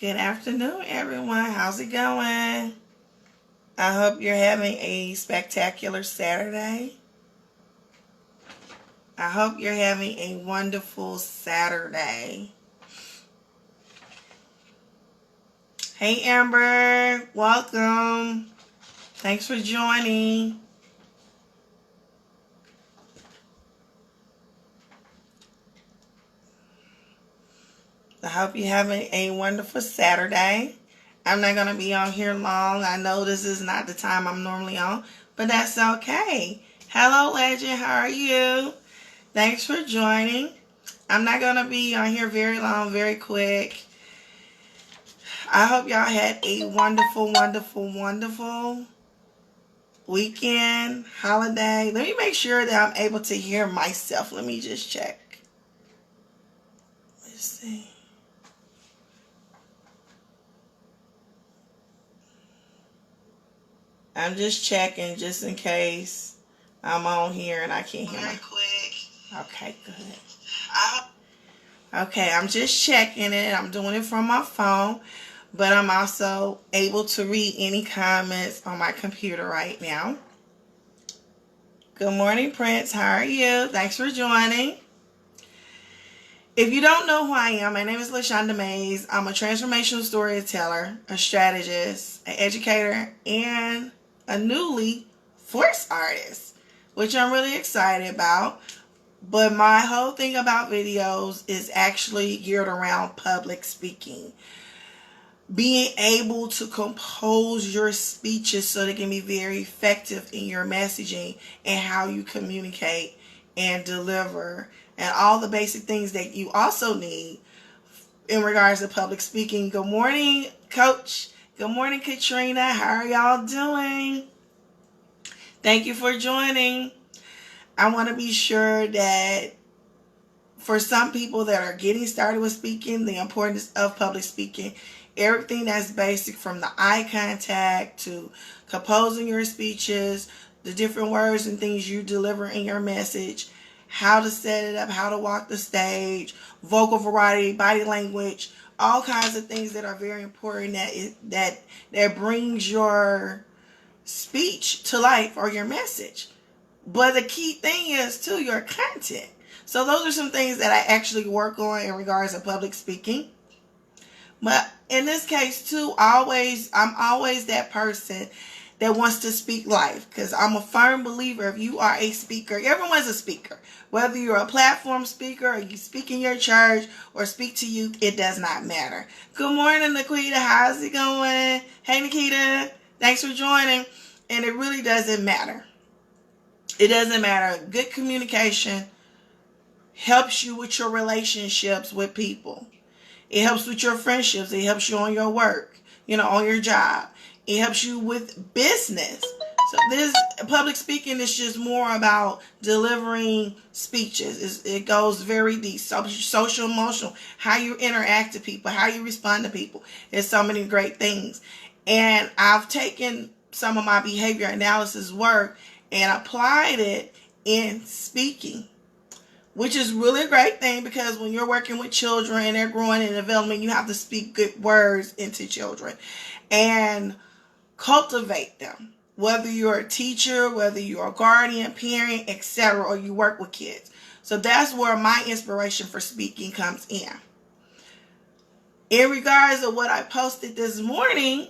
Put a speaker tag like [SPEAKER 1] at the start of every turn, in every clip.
[SPEAKER 1] Good afternoon, everyone. How's it going? I hope you're having a spectacular Saturday. I hope you're having a wonderful Saturday. Hey, Amber. Welcome. Thanks for joining. I hope you're having a wonderful Saturday. I'm not going to be on here long. I know this is not the time I'm normally on, but that's okay. Hello, Legend. How are you? Thanks for joining. I'm not going to be on here very long, very quick. I hope y'all had a wonderful, wonderful, wonderful weekend, holiday. Let me make sure that I'm able to hear myself. Let me just check. Let's see. I'm just checking just in case I'm on here and I can't hear my... Okay, good. Okay, I'm just checking it. I'm doing it from my phone, but I'm also able to read any comments on my computer right now. Good morning, Prince. How are you? Thanks for joining. If you don't know who I am, my name is LaShonda Mays. I'm a transformational storyteller, a strategist, an educator, and a newly force artist, which I'm really excited about. But my whole thing about videos is actually geared around public speaking. Being able to compose your speeches so they can be very effective in your messaging and how you communicate and deliver, and all the basic things that you also need in regards to public speaking. Good morning, Coach. Good morning, Katrina. How are y'all doing? Thank you for joining. I want to be sure that for some people that are getting started with speaking, the importance of public speaking, everything that's basic from the eye contact to composing your speeches, the different words and things you deliver in your message, how to set it up, how to walk the stage, vocal variety, body language, all kinds of things that are very important that brings your speech to life or your message. But the key thing is too your content. So those are some things that I actually work on in regards to public speaking. But in this case too, I'm always that person that wants to speak life, because I'm a firm believer if you are a speaker, everyone's a speaker. Whether you're a platform speaker or you speak in your church or speak to youth, it does not matter. Good morning, Nikita. How's it going? Hey, Nikita. Thanks for joining. And it really doesn't matter. It doesn't matter. Good communication helps you with your relationships with people. It helps with your friendships. It helps you on your work, on your job. It helps you with business. So this public speaking is just more about delivering speeches. It goes very deep. Social, emotional, how you interact with people, how you respond to people. There's so many great things. And I've taken some of my behavior analysis work and applied it in speaking, which is really a great thing, because when you're working with children and they're growing and developing, you have to speak good words into children and cultivate them. Whether you're a teacher, whether you're a guardian, parent, etc., or you work with kids. So that's where my inspiration for speaking comes in. In regards to what I posted this morning,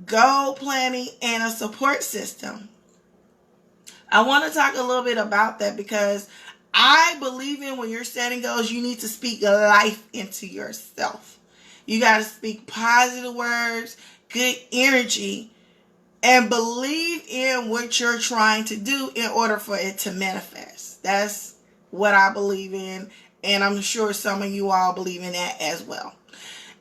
[SPEAKER 1] goal planning and a support system. I want to talk a little bit about that, because I believe in when you're setting goals, you need to speak life into yourself. You got to speak positive words, good energy, and believe in what you're trying to do in order for it to manifest. That's what I believe in, and I'm sure some of you all believe in that as well.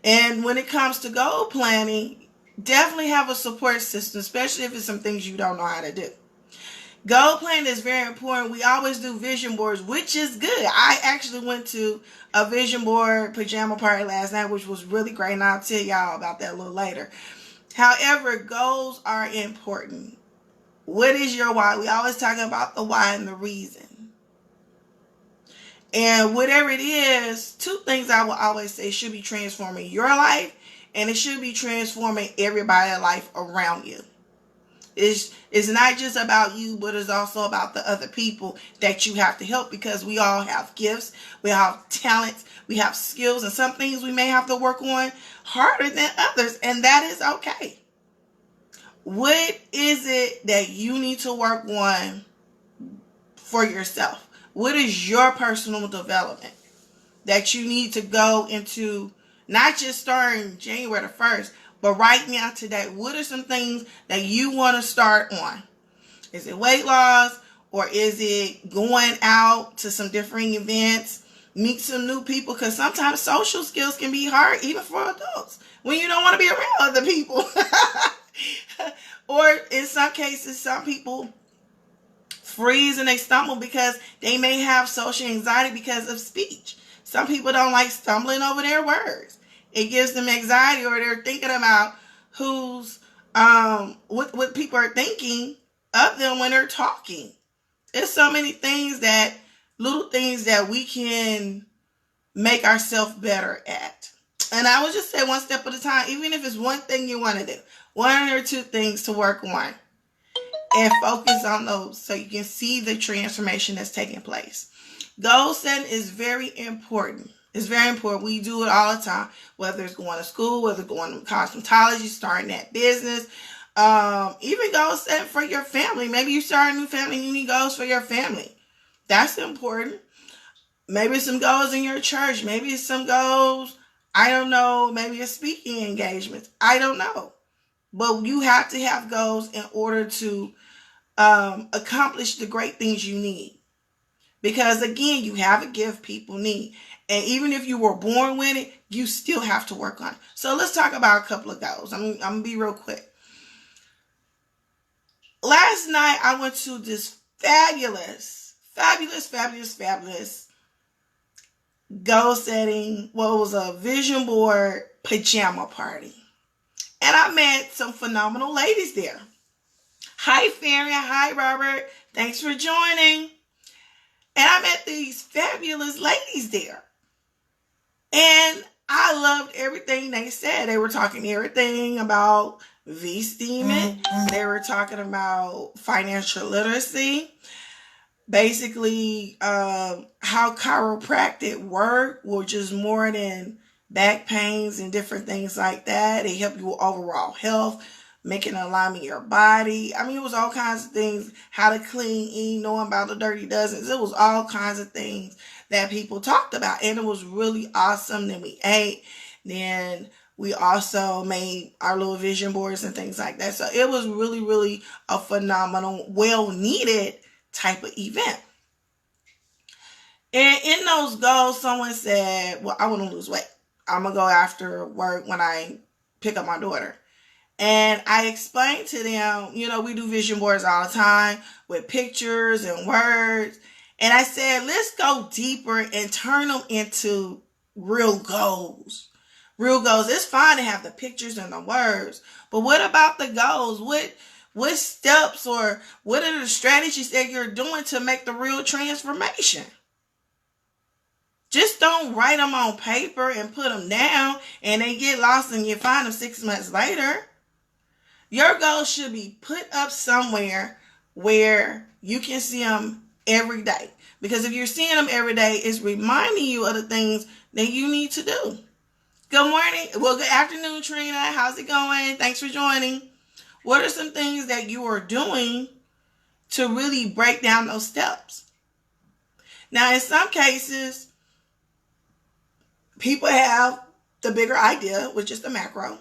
[SPEAKER 1] And when it comes to goal planning, definitely have a support system, especially if it's some things you don't know how to do. Goal planning is very important. We always do vision boards, which is good. I actually went to a vision board pajama party last night, which was really great, and I'll tell y'all about that a little later. However, goals are important. What is your why? We always talk about the why and the reason. And whatever it is, two things I will always say should be transforming your life and it should be transforming everybody's life around you. It's not just about you, but it's also about the other people that you have to help, because we all have gifts, we have talents, we have skills, and some things we may have to work on harder than others, and that is okay. What is it that you need to work on for yourself? What is your personal development that you need to go into, not just starting January the 1st, but right now, today? What are some things that you want to start on? Is it weight loss, or is it going out to some different events, meet some new people? Because sometimes social skills can be hard, even for adults, when you don't want to be around other people. Or in some cases, some people freeze and they stumble because they may have social anxiety because of speech. Some people don't like stumbling over their words. It gives them anxiety, or they're thinking about what people are thinking of them when they're talking. There's so many things little things that we can make ourselves better at. And I would just say one step at a time, even if it's one thing you want to do, one or two things to work on, and focus on those so you can see the transformation that's taking place. Goal setting is very important. It's very important. We do it all the time, whether it's going to school, whether it's going to cosmetology, starting that business, even goal setting for your family. Maybe you start a new family and you need goals for your family. That's important. Maybe some goals in your church. Maybe it's some goals, I don't know, maybe it's speaking engagements. I don't know. But you have to have goals in order to accomplish the great things you need. Because again, you have a gift people need. And even if you were born with it, you still have to work on it. So let's talk about a couple of goals. I'm going to be real quick. Last night, I went to this fabulous goal setting, what was a vision board pajama party. And I met some phenomenal ladies there. Hi, Farron. Hi, Robert. Thanks for joining. And I met these fabulous ladies there. And I loved everything they said. They were talking everything about V-steaming. They were talking about financial literacy. Basically, how chiropractic work, which is more than back pains and different things like that. They help you with overall health, making alignment your body. I mean, it was all kinds of things. How to clean, eat, knowing about the dirty dozens. It was all kinds of things that people talked about. And it was really awesome. Then we ate. Then we also made our little vision boards and things like that. So it was really, really a phenomenal, well-needed type of event. And in those goals, someone said, well, I want to lose weight. I'm going to go after work when I pick up my daughter. And I explained to them, we do vision boards all the time with pictures and words. And I said, let's go deeper and turn them into real goals. Real goals. It's fine to have the pictures and the words, but what about the goals? What steps or what are the strategies that you're doing to make the real transformation? Just don't write them on paper and put them down and they get lost and you find them 6 months later. Your goals should be put up somewhere where you can see them every day. Because if you're seeing them every day, it's reminding you of the things that you need to do. Good morning. Well, good afternoon, Trina. How's it going? Thanks for joining. What are some things that you are doing to really break down those steps? Now, in some cases, people have the bigger idea, which is the macro.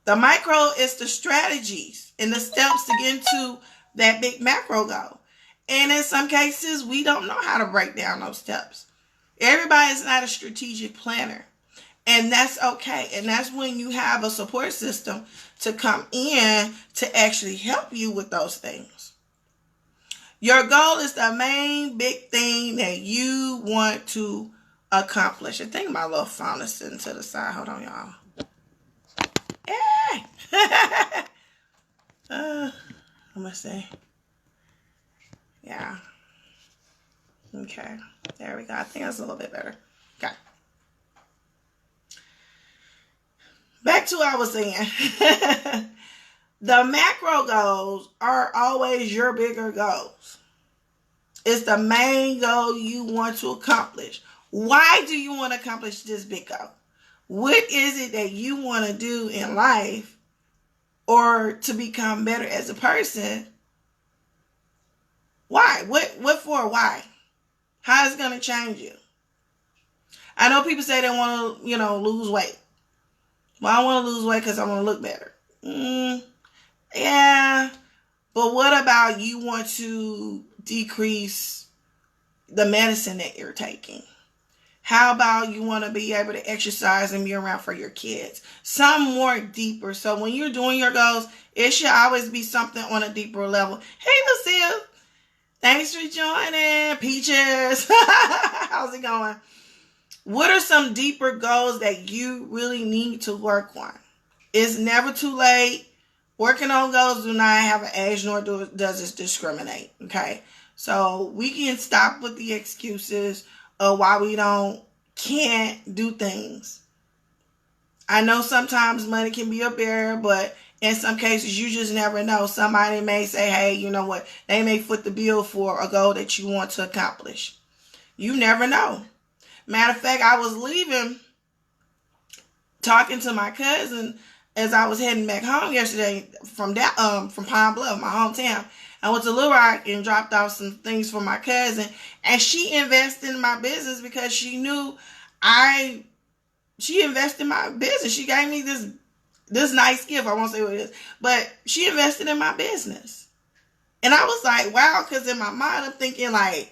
[SPEAKER 1] The micro is the strategies and the steps to get into that big macro goal. And in some cases, we don't know how to break down those steps. Everybody is not a strategic planner. And that's okay. And that's when you have a support system to come in to actually help you with those things. Your goal is the main big thing that you want to accomplish. I think my little phone is sitting to the side. Hold on, y'all. Hey! I'm going to say. Yeah. Okay. There we go. I think that's a little bit better. Okay. back to what I was saying. The macro goals are always your bigger goals. It's the main goal you want to accomplish. Why do you want to accomplish this big goal? What is it that you want to do in life or to become better as a person? Why? What for? Why? How is it going to change you? I know people say they want to, lose weight. Well, I want to lose weight because I want to look better. Yeah. But what about you want to decrease the medicine that you're taking? How about you want to be able to exercise and be around for your kids? Some more deeper. So when you're doing your goals, it should always be something on a deeper level. Hey, Lucille. Thanks for joining. Peaches. How's it going? What are some deeper goals that you really need to work on? It's never too late. Working on goals do not have an age, nor does it discriminate. Okay? So we can stop with the excuses of why we can't do things. I know sometimes money can be a barrier, but in some cases you just never know. Somebody may say, hey, you know what? They may foot the bill for a goal that you want to accomplish. You never know. Matter of fact, I was leaving, talking to my cousin as I was heading back home yesterday from Pine Bluff, my hometown. I went to Little Rock and dropped off some things for my cousin, and she invested in my business because she knew she invested in my business. She gave me this nice gift. I won't say what it is, but she invested in my business. And I was like, wow, because in my mind, I'm thinking like,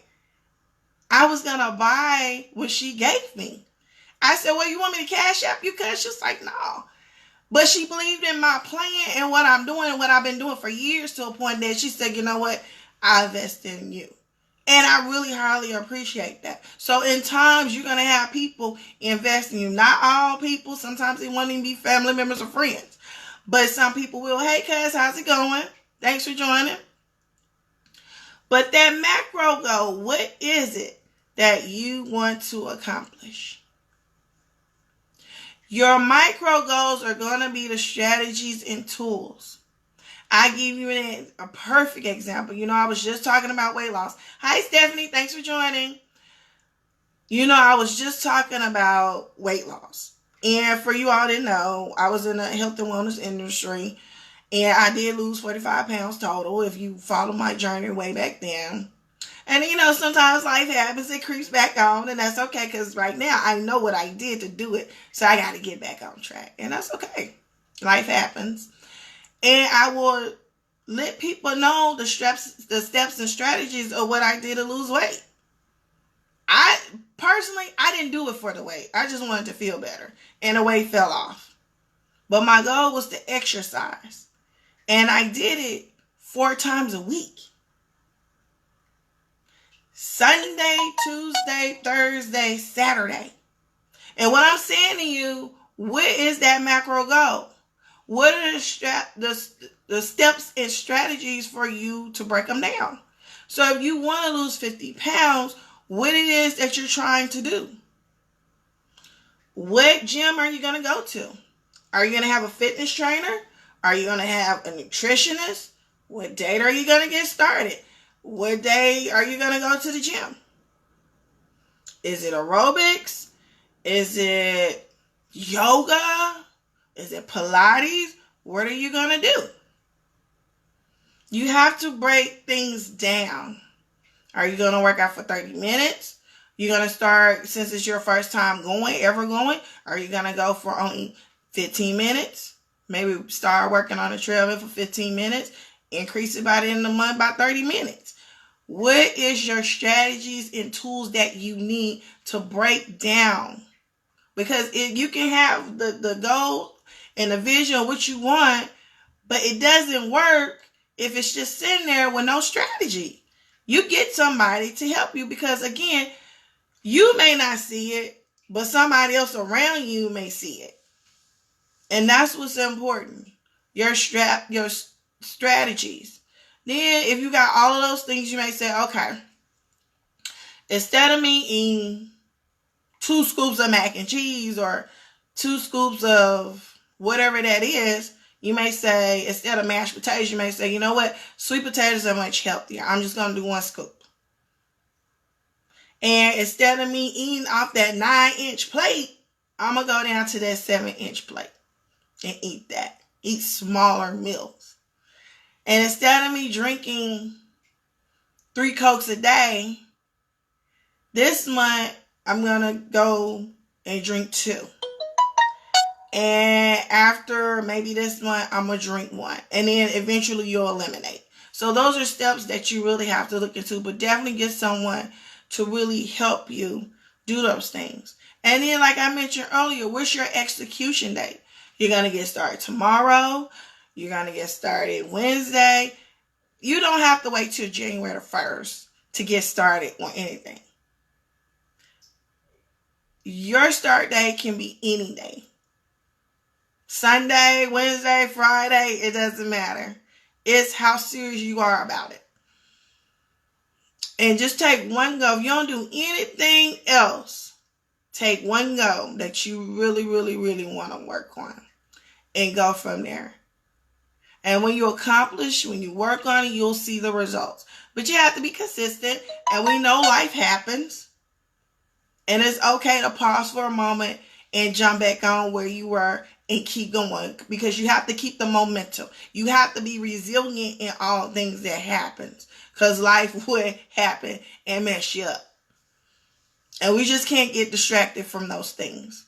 [SPEAKER 1] I was going to buy what she gave me. I said, well, you want me to cash app you? Cause she's like, no. But she believed in my plan and what I'm doing, what I've been doing for years, to a point that she said, you know what? I invest in you. And I really highly appreciate that. So in times, you're going to have people invest in you. Not all people. Sometimes they won't even be family members or friends. But some people will. Hey, cuz, how's it going? Thanks for joining. But that macro goal, what is it that you want to accomplish? Your micro goals are going to be the strategies and tools. I give you a perfect example. I was just talking about weight loss. Hi, Stephanie. Thanks for joining. I was just talking about weight loss. And for you all didn't know, I was in the health and wellness industry. And I did lose 45 pounds total, if you follow my journey way back then. And, sometimes life happens. It creeps back on, and that's okay, because right now I know what I did to do it, so I got to get back on track. And that's okay. Life happens. And I will let people know the steps and strategies of what I did to lose weight. I didn't do it for the weight. I just wanted to feel better, and the weight fell off. But my goal was to exercise, and I did it 4 times a week. Sunday, Tuesday, Thursday, Saturday. And what I'm saying to you, what is that macro goal? What are the steps and strategies for you to break them down? So if you want to lose 50 pounds, what it is that you're trying to do? What gym are you going to go to? Are you going to have a fitness trainer? Are you going to have a nutritionist? What date are you going to get started? What day are you going to go to the gym? Is it aerobics? Is it yoga? Is it Pilates? What are you going to do? You have to break things down. Are you going to work out for 30 minutes? You're going to start, since it's your first time ever going, are you going to go for only 15 minutes? Maybe start working on a treadmill for 15 minutes. Increase it by the end of the month by 30 minutes. What is your strategies and tools that you need to break down? Because if you can have the goal and the vision of what you want, but it doesn't work if it's just sitting there with no strategy. You get somebody to help you, because again, you may not see it, but somebody else around you may see it. And that's what's important. Your strategies. Then if you got all of those things, you may say, okay, instead of me eating 2 scoops of mac and cheese or 2 scoops of whatever that is, you may say, instead of mashed potatoes, you may say, you know what? Sweet potatoes are much healthier. I'm just going to do 1 scoop. And instead of me eating off that 9-inch plate, I'm going to go down to that 7-inch plate and eat that. Eat smaller meals. And instead of me drinking 3 Cokes a day, this month I'm going to go and drink 2. And after maybe this month, I'm going to drink 1. And then eventually you'll eliminate. So those are steps that you really have to look into. But definitely get someone to really help you do those things. And then, like I mentioned earlier, what's your execution date? You're going to get started tomorrow. You're going to get started Wednesday. You don't have to wait till January the 1st to get started on anything. Your start date can be any day. Sunday, Wednesday, Friday, it doesn't matter. It's how serious you are about it. And just take 1 go. If you don't do anything else, take 1 go that you really, really, really want to work on and go from there. And when you accomplish, when you work on it, you'll see the results. But you have to be consistent. And we know life happens. And it's okay to pause for a moment and jump back on where you were and keep going. Because you have to keep the momentum. You have to be resilient in all things that happens. Because life would happen and mess you up. And we just can't get distracted from those things.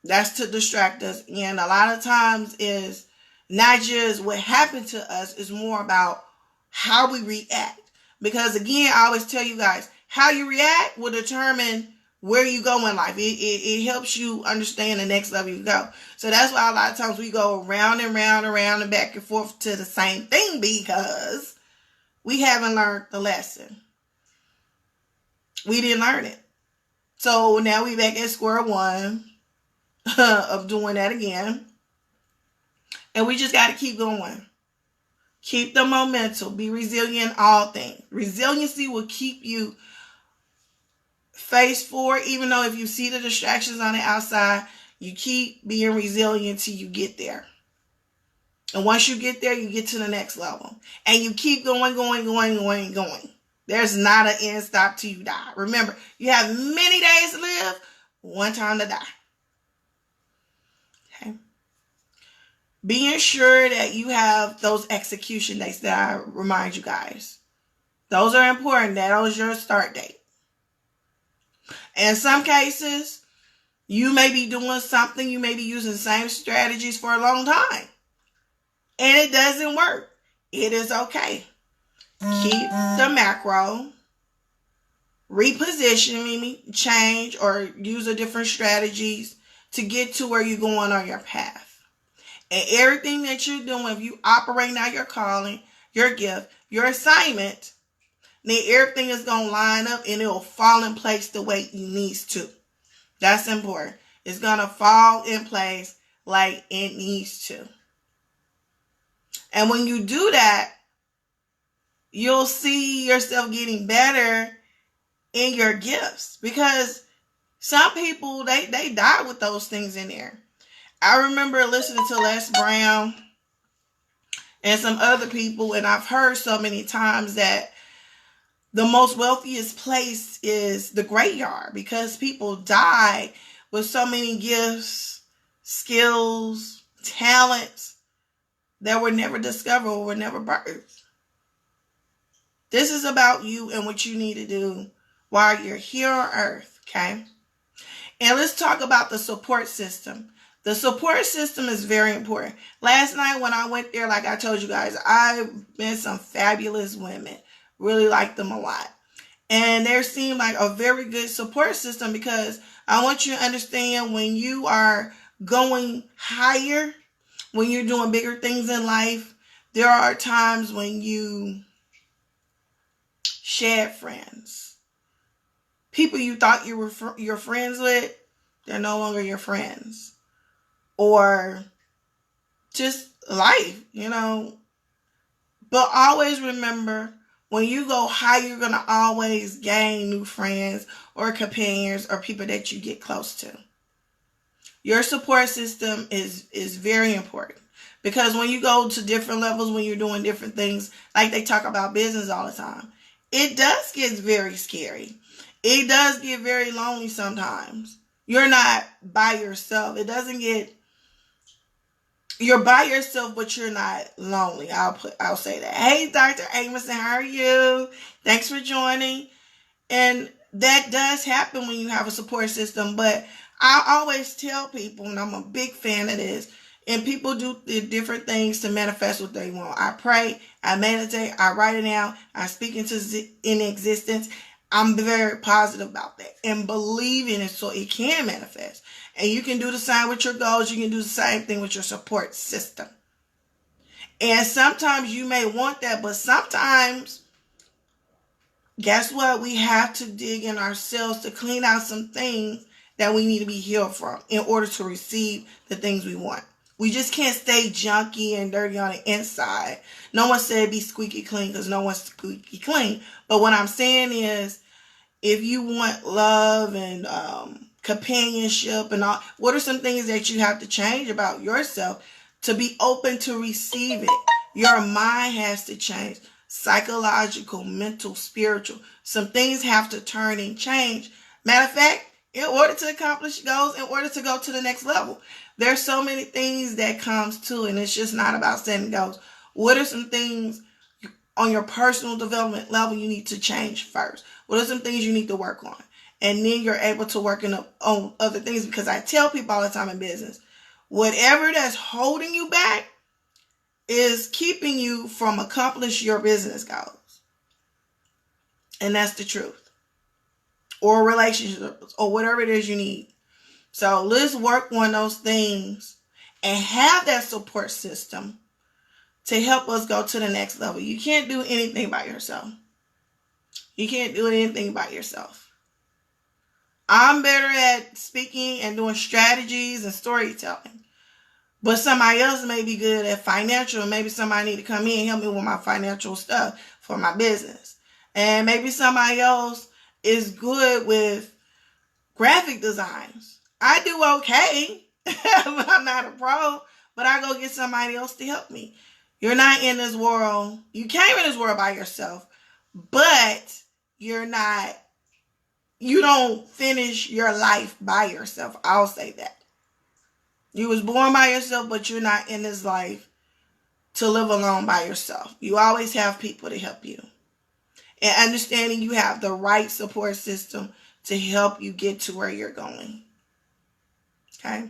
[SPEAKER 1] That's to distract us. And a lot of times is not just what happened to us. It's more about how we react. Because again, I always tell you guys, how you react will determine where you go in life. It helps you understand the next level you go. So that's why a lot of times we go around and round and round and back and forth to the same thing, because we haven't learned the lesson. We didn't learn it. So now we back at square one of doing that again. And we just got to keep going. Keep the momentum. Be resilient in all things. Resiliency will keep you face forward, even though if you see the distractions on the outside, you keep being resilient till you get there. And once you get there, you get to the next level. And you keep going. There's not an end stop till you die. Remember, you have many days to live, 1 time to die. Okay. Being sure that you have those execution dates that I remind you guys. Those are important. That was your start date. In some cases, you may be doing something, you may be using the same strategies for a long time. And it doesn't work. It is okay. Keep the macro. Reposition, change, or use a different strategies to get to where you're going on your path. And everything that you're doing, if you operate out your calling, your gift, your assignment, then everything is going to line up and it will fall in place the way it needs to. That's important. It's going to fall in place like it needs to. And when you do that, you'll see yourself getting better in your gifts. Because some people, they die with those things in there. I remember listening to Les Brown and some other people, and I've heard so many times that the most wealthiest place is the graveyard, because people die with so many gifts, skills, talents that were never discovered or were never birthed. This is about you and what you need to do while you're here on earth, okay? And let's talk about the support system. The support system is very important. Last night when I went there, like I told you guys, I met some fabulous women. Really liked them a lot. And there seemed like a very good support system, because I want you to understand, when you are going higher, when you're doing bigger things in life, there are times when you shed friends. People you thought you were your friends with, they're no longer your friends. Or just life, But always remember, when you go high, you're going to always gain new friends or companions or people that you get close to. Your support system is very important, because when you go to different levels, when you're doing different things, like they talk about business all the time, it does get very scary. It does get very lonely sometimes. You're not by yourself. It doesn't get, you're by yourself, but you're not lonely. I'll say that. Hey, Dr. Amerson, how are you? Thanks for joining. And that does happen when you have a support system. But I always tell people, and I'm a big fan of this, and people do the different things to manifest what they want. I pray, I meditate, I write it down, I speak into in existence. I'm very positive about that and believe in it so it can manifest. And you can do the same with your goals. You can do the same thing with your support system. And sometimes you may want that, but sometimes, guess what? We have to dig in ourselves to clean out some things that we need to be healed from in order to receive the things we want. We just can't stay junky and dirty on the inside. No one said be squeaky clean, because no one's squeaky clean. But what I'm saying is, if you want love and companionship and all, what are some things that you have to change about yourself to be open to receive it? Your mind has to change. Psychological, mental, spiritual. Some things have to turn and change. Matter of fact, in order to accomplish goals, in order to go to the next level, there's so many things that comes to, and it's just not about setting goals. What are some things on your personal development level you need to change first? What are some things you need to work on? And then you're able to work on other things, because I tell people all the time in business, whatever that's holding you back is keeping you from accomplish your business goals. And that's the truth. Or relationships, or whatever it is you need. So let's work on those things and have that support system to help us go to the next level. You can't do anything by yourself. You can't do anything by yourself. I'm better at speaking and doing strategies and storytelling. But somebody else may be good at financial. Maybe somebody need to come in and help me with my financial stuff for my business. And maybe somebody else is good with graphic designs. I do okay. I'm not a pro, but I go get somebody else to help me. You're not in this world. You came in this world by yourself, but you don't finish your life by yourself. I'll say that. You was born by yourself, but you're not in this life to live alone by yourself. You always have people to help you. And understanding you have the right support system to help you get to where you're going. Okay?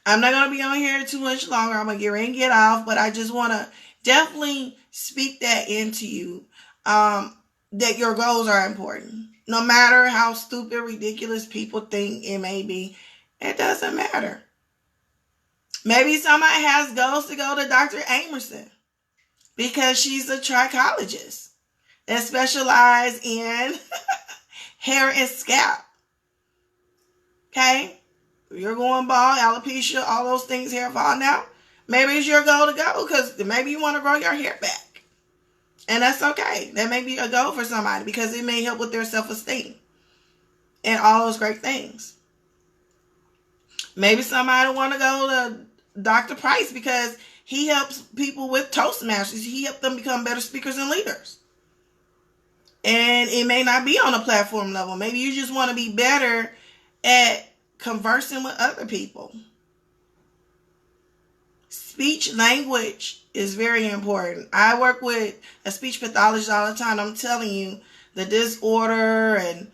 [SPEAKER 1] I'm not going to be on here too much longer. I'm going to get ready and get off, but I just want to definitely speak that into you, that your goals are important. No matter how stupid, ridiculous people think it may be, it doesn't matter. Maybe somebody has goals to go to Dr. Amerson because she's a trichologist that specializes in hair and scalp. Okay? You're going bald, alopecia, all those things, hair fall now. Maybe it's your goal to go because maybe you want to grow your hair back. And that's okay. That may be a goal for somebody because it may help with their self-esteem and all those great things. Maybe somebody want to go to Dr. Price because he helps people with Toastmasters. He helps them become better speakers and leaders. And it may not be on a platform level. Maybe you just want to be better at conversing with other people. Speech language is very important. I work with a speech pathologist all the time. I'm telling you, the disorder and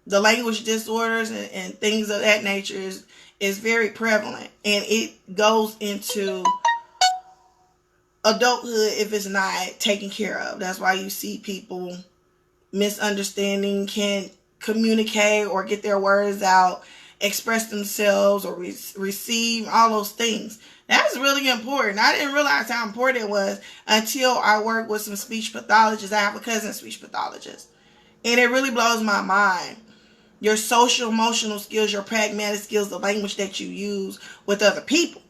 [SPEAKER 1] the language disorders and things of that nature is very prevalent. And it goes into adulthood if it's not taken care of. That's why you see people misunderstanding, can't communicate or get their words out, express themselves or receive, all those things. That's really important. I didn't realize how important it was until I worked with some speech pathologists. I have a cousin speech pathologist. And it really blows my mind. Your social emotional skills, your pragmatic skills, the language that you use with other people.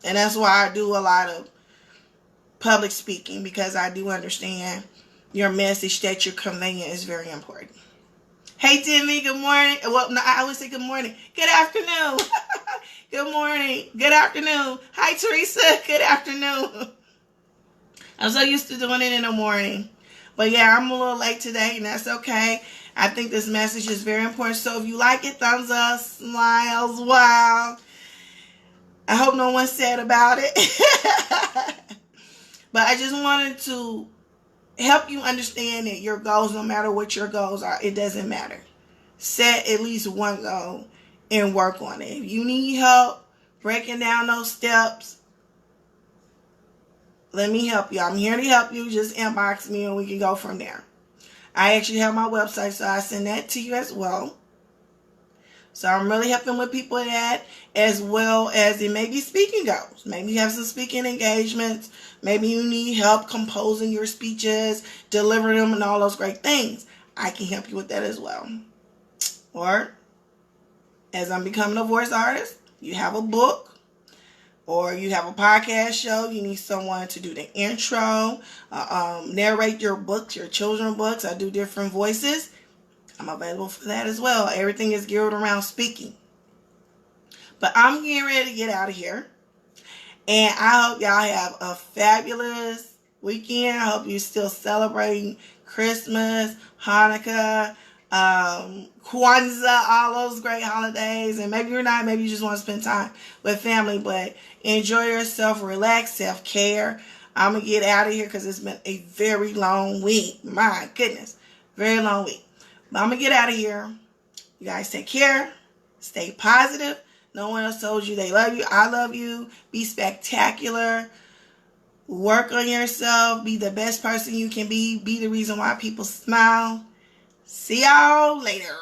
[SPEAKER 1] And that's why I do a lot of public speaking, because I do understand your message that you're conveying is very important. Hey, Timmy, good morning. Well, no, I always say good morning. Good afternoon. Good morning. Good afternoon. Hi, Teresa. Good afternoon. I'm so used to doing it in the morning. But yeah, I'm a little late today, and that's okay. I think this message is very important. So if you like it, thumbs up, smiles, wow. I hope no one's sad about it. But I just wanted to help you understand that your goals, no matter what your goals are, it doesn't matter. Set at least one goal and work on it. If you need help breaking down those steps, let me help you. I'm here to help you. Just inbox me and we can go from there. I actually have my website, so I send that to you as well. So I'm really helping with people with that, as well as it may be speaking goals. Maybe you have some speaking engagements. Maybe you need help composing your speeches, delivering them, and all those great things. I can help you with that as well. Or, as I'm becoming a voice artist, you have a book, or you have a podcast show, you need someone to do the intro, narrate your books, your children's books. I do different voices. I'm available for that as well. Everything is geared around speaking. But I'm getting ready to get out of here. And I hope y'all have a fabulous weekend. I hope you're still celebrating Christmas, Hanukkah, Kwanzaa, all those great holidays. And maybe you're not. Maybe you just want to spend time with family. But enjoy yourself. Relax. Self-care. I'm going to get out of here because it's been a very long week. My goodness. Very long week. But I'm going to get out of here. You guys take care. Stay positive. No one else told you they love you. I love you. Be spectacular. Work on yourself. Be the best person you can be. Be the reason why people smile. See y'all later.